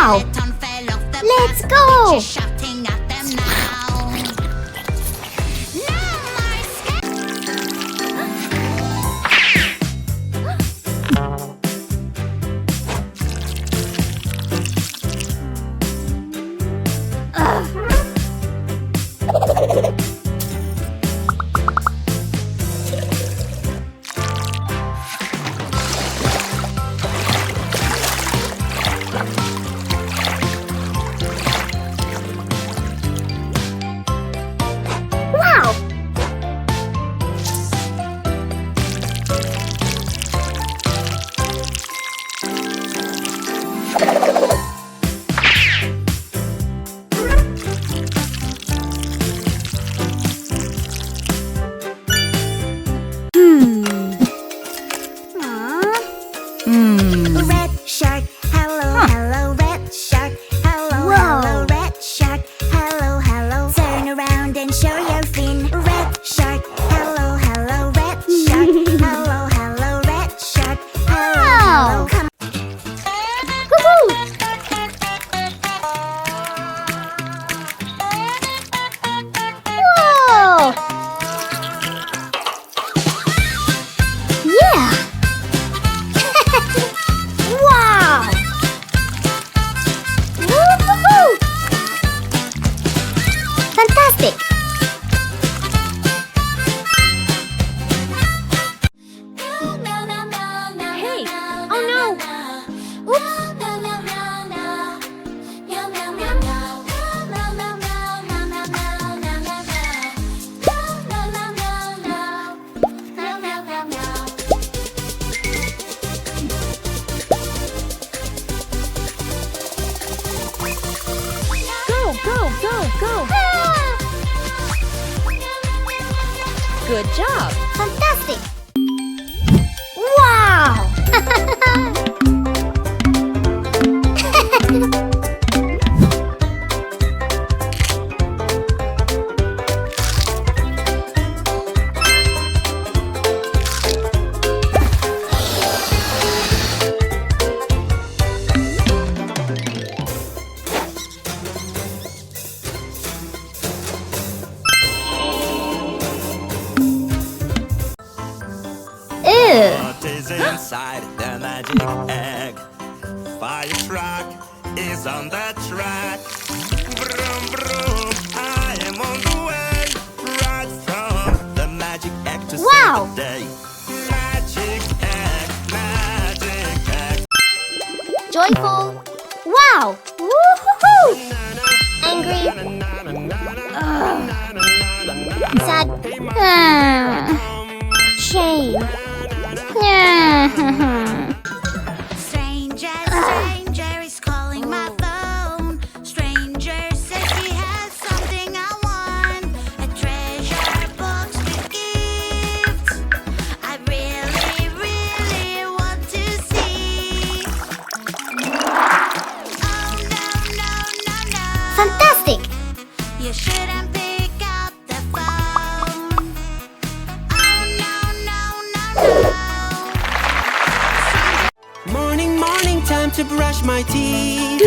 Wow! Let's go! Wow! Red shark, hello, hello, red shark, hello, hello, red shark, hello, hello. Turn around and show your fin. Red shark, hello, hello, red shark, hello, hello, red shark, hello, hello. Come. Woohoo! Whoa! Yeah! Wow! Woohoo! Fantastic! Hey! Oh no! Oops! Go! Good job! Fantastic! Wow! Ew! What is inside the magic egg? Fire truck is on the track. Vroom, vroom, I am on the way. Right from the magic egg to Wow. save the day. Magic egg, Joyful! Wow! Woohoo! Angry! Sad! Shame! Stranger, stranger is calling my phone. Stranger says he has something I want. A treasure box with gifts. I really, really want to see. Oh no. Fantastic! You shouldn't pick up the phone. Oh no. Morning, time to brush my teeth.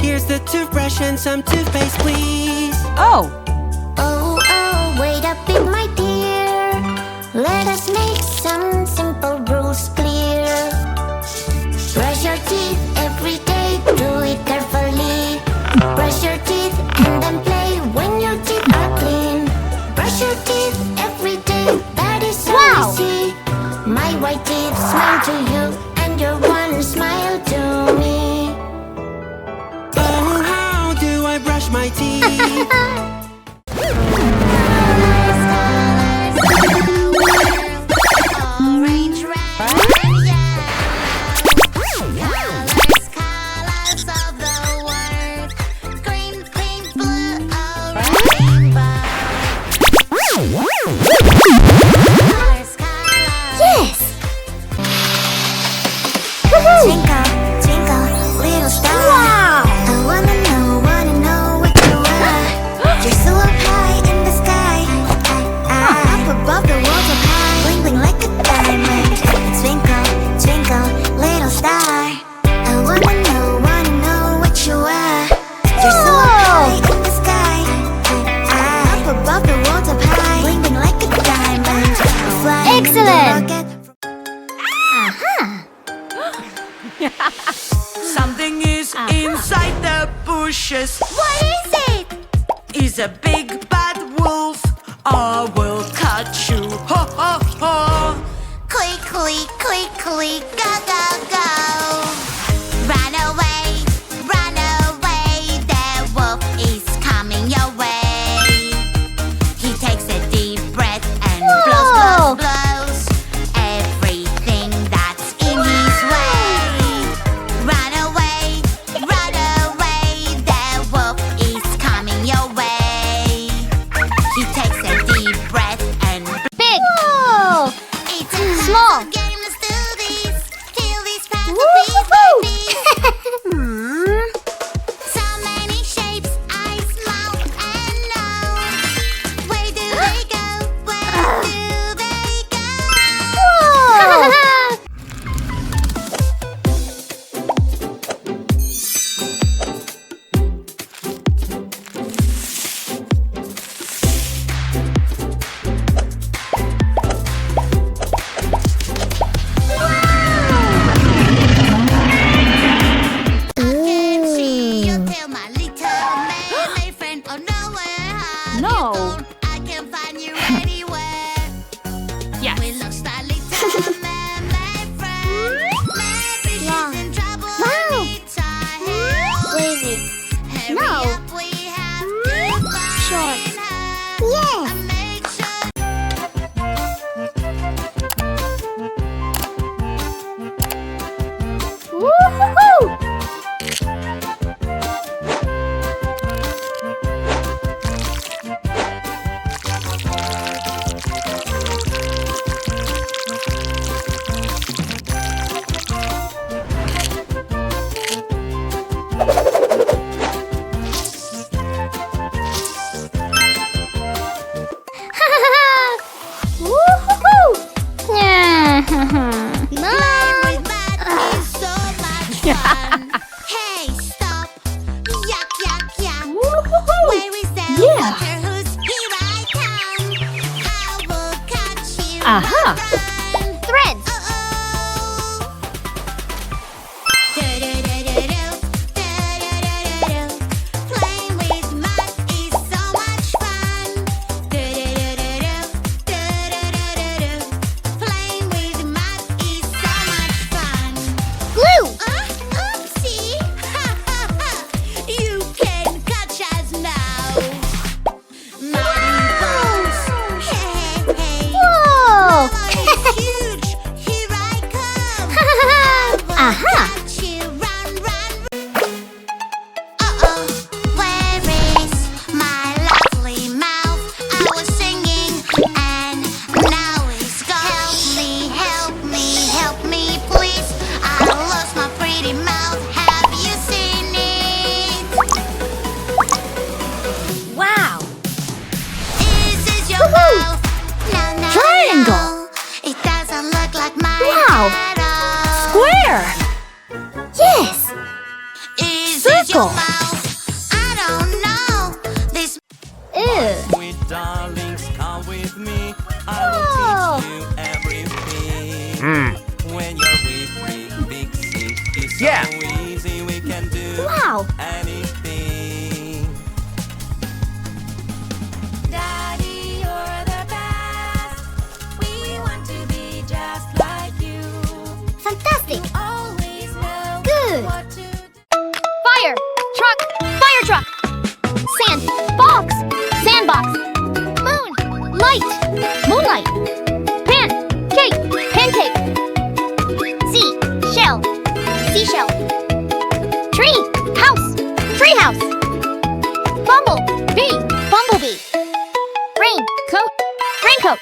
Here's the toothbrush and some toothpaste, please. Oh, Wait a bit, my dear. Let us make some simple rules clear. Brush your teeth every day, do it carefully. Brush your teeth and then play when your teeth are clean. Brush your teeth every day, that is so Wow. easy. My white teeth smile to you, and your one smile to me. Oh, how do I brush my teeth? orange, red, yellow. Colors of the world. Green, pink, blue, a rainbow. Colors. Yes! Twinkle, twinkle, little star. Wow! I wanna know what you are. Something is inside the bushes. What is it? Is a big bad wolf. I will catch you. Ho ho ho. Quickly, quickly, go, go, go. Run away, the wolf is coming your way. He takes a deep breath and blows, blows, blows everything that's in his way. Run away, the wolf is coming your way. He takes a deep breath and Big. Whoa! It's a Small. game, let's do this. Kill these fans piece by piece. So many shapes, eyes, mouth, and nose. Where do they go? Where do they go? Can see your tail, my little mermaid friend. Oh, nowhere have No. you gone? I can find you anywhere. Yes. We lost our little mermaid friend. Maybe she's in trouble and needs our help. Wavy. Hurry No. up, we have to find Short. her. Yes. And make sure Woo-hoo-hoo. Woo-hoo-hoo. Yeah. playing with that is so much fun. Hey, stop. Yuck, yuck, yuck. Where is the water? Who's here? I come. I will catch you. Aha. Run. Threads. Uh-oh. Do-do-do-do-do. Do-do-do-do-do. Playing with mud is so much fun. Do-do-do-do-do. Do-do-do-do-do. Playing with mud is so much fun. Glue. Oopsie! Ha ha ha! You can catch us now. Muddy balls. Hey, hey, hey. Whoa. Mama is huge. Here I come. I will Aha. catch you. Run, run, run. Uh-oh. Where is my lovely mouth? I was singing and now it's gone. Help me, please. I lost my pretty mouth. Have you seen it? Wow. Is this your Woohoo! mouth? No, no, Triangle. no. It doesn't look like mine Wow. at all. Square. Yes. Is this your Circle. mouth? I don't know. This Ew. Sweet darlings, come with me. I Whoa. will teach you everything. When you're with me, big six is so easy. We can do Wow. anything. Daddy, you're the best. We want to be just like you. Fantastic. Always know Good. what to do. Fire truck. Fire truck. Sand. Box. Sandbox. Moon. Light. Moonlight. Pancake. Pancake. Sea. Shell. Seashell. Tree. House. Tree house. Bumble. Bee. Bumblebee. Rain. Coat. Raincoat.